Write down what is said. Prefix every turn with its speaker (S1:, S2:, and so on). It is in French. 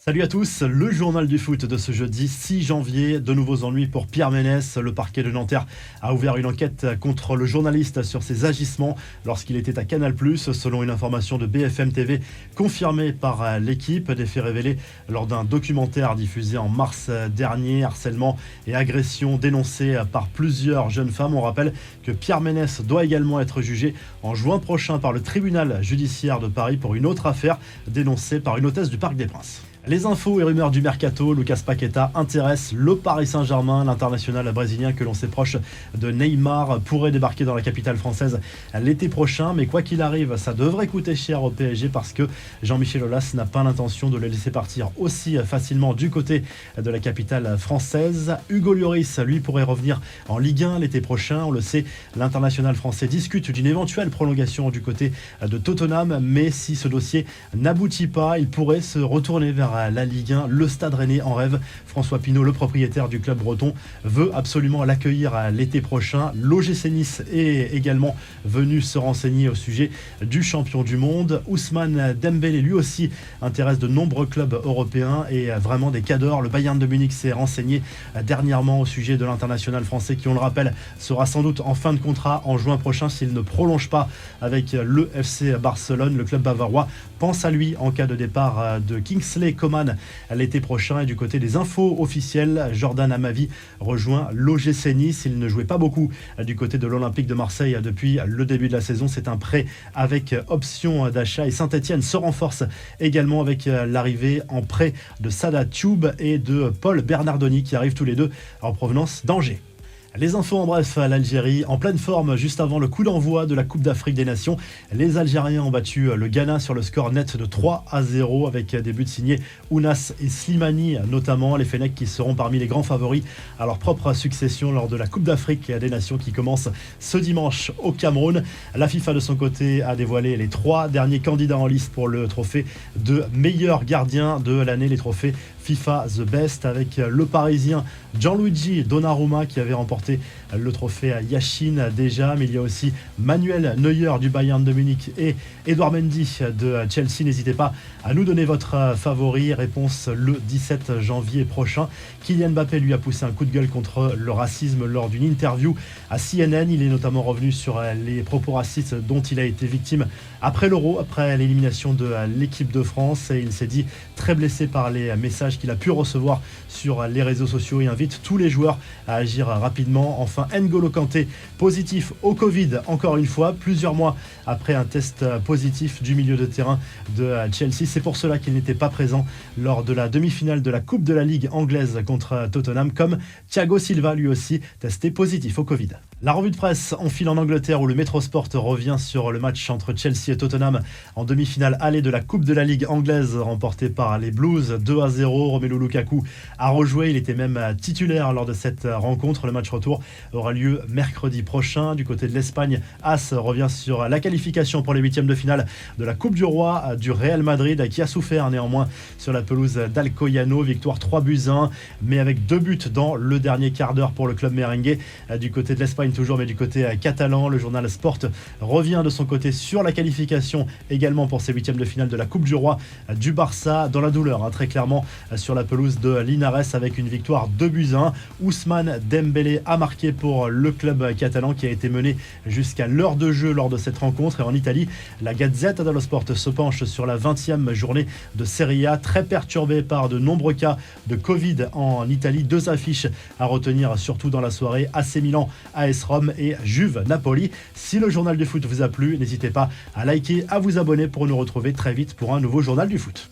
S1: Salut à tous, le journal du foot de ce jeudi 6 janvier. De nouveaux ennuis pour Pierre Ménès. Le parquet de Nanterre a ouvert une enquête contre le journaliste sur ses agissements lorsqu'il était à Canal+, selon une information de BFM TV confirmée par l'équipe. Des faits révélés lors d'un documentaire diffusé en mars dernier. Harcèlement et agression dénoncés par plusieurs jeunes femmes. On rappelle que Pierre Ménès doit également être jugé en juin prochain par le tribunal judiciaire de Paris pour une autre affaire dénoncée par une hôtesse du Parc des Princes. Les infos et rumeurs du mercato, Lucas Paqueta intéresse le Paris Saint-Germain. L'international brésilien que l'on sait proche de Neymar pourrait débarquer dans la capitale française l'été prochain. Mais quoi qu'il arrive, ça devrait coûter cher au PSG parce que Jean-Michel Aulas n'a pas l'intention de le laisser partir aussi facilement du côté de la capitale française. Hugo Lloris, lui, pourrait revenir en Ligue 1 l'été prochain. On le sait, l'international français discute d'une éventuelle prolongation du côté de Tottenham. Mais si ce dossier n'aboutit pas, il pourrait se retourner vers la Ligue 1, le Stade Rennais en rêve. François Pinault, le propriétaire du club breton, veut absolument l'accueillir l'été prochain. L'OGC Nice est également venu se renseigner au sujet du champion du monde. Ousmane Dembélé, lui aussi, intéresse de nombreux clubs européens et vraiment des cadors. Le Bayern de Munich s'est renseigné dernièrement au sujet de l'international français qui, on le rappelle, sera sans doute en fin de contrat en juin prochain s'il ne prolonge pas avec le FC Barcelone. Le club bavarois pense à lui en cas de départ de Kingsley Coman l'été prochain. Et du côté des infos officielles, Jordan Amavi rejoint l'OGC Nice. Il ne jouait pas beaucoup du côté de l'Olympique de Marseille depuis le début de la saison. C'est un prêt avec option d'achat et Saint-Etienne se renforce également avec l'arrivée en prêt de Sada Thioub et de Paul Bernardoni qui arrivent tous les deux en provenance d'Angers. Les infos en bref, l'Algérie en pleine forme juste avant le coup d'envoi de la Coupe d'Afrique des Nations. Les Algériens ont battu le Ghana sur le score net de 3-0 avec des buts signés Ounas et Slimani notamment. Les Fennecs qui seront parmi les grands favoris à leur propre succession lors de la Coupe d'Afrique des Nations qui commence ce dimanche au Cameroun. La FIFA de son côté a dévoilé les 3 derniers candidats en liste pour le trophée de meilleur gardien de l'année, les trophées FIFA The Best, avec le Parisien Gianluigi Donnarumma qui avait remporté le trophée à Yashin déjà, mais il y a aussi Manuel Neuer du Bayern de Munich et Edouard Mendy de Chelsea. N'hésitez pas à nous donner votre favori. Réponse le 17 janvier prochain. Kylian Mbappé lui a poussé un coup de gueule contre le racisme lors d'une interview à CNN. Il est notamment revenu sur les propos racistes dont il a été victime après l'Euro, après l'élimination de l'équipe de France, et il s'est dit très blessé par les messages qu'il a pu recevoir sur les réseaux sociaux et invite tous les joueurs à agir rapidement. Enfin, N'Golo Kanté, positif au Covid, encore une fois, plusieurs mois après un test positif du milieu de terrain de Chelsea. C'est pour cela qu'il n'était pas présent lors de la demi-finale de la Coupe de la Ligue anglaise contre Tottenham, comme Thiago Silva, lui aussi testé positif au Covid. La revue de presse en file en Angleterre où le Metrosport revient sur le match entre Chelsea et Tottenham en demi-finale aller de la Coupe de la Ligue anglaise remportée par les Blues 2-0. Romelu Lukaku a rejoué, il était même titulaire lors de cette rencontre. Le match retour aura lieu mercredi prochain. Du côté de l'Espagne, AS revient sur la qualification pour les huitièmes de finale de la Coupe du Roi du Real Madrid qui a souffert néanmoins sur la pelouse d'Alcoyano. Victoire 3-1, mais avec 2 buts dans le dernier quart d'heure pour le club merengue. Du côté de l'Espagne toujours, mais du côté catalan, le journal Sport revient de son côté sur la qualification également pour ces huitièmes de finale de la Coupe du Roi du Barça dans la douleur, très clairement sur la pelouse de Linares avec une victoire 2-1. Ousmane Dembélé a marqué pour le club catalan qui a été mené jusqu'à l'heure de jeu lors de cette rencontre. Et en Italie, la Gazzetta dello Sport se penche sur la 20e journée de Serie A, très perturbée par de nombreux cas de Covid en Italie. 2 affiches à retenir surtout dans la soirée: AC Milan, AS Rome et Juve Napoli. Si le journal du foot vous a plu, n'hésitez pas à liker, à vous abonner pour nous retrouver très vite pour un nouveau journal du foot.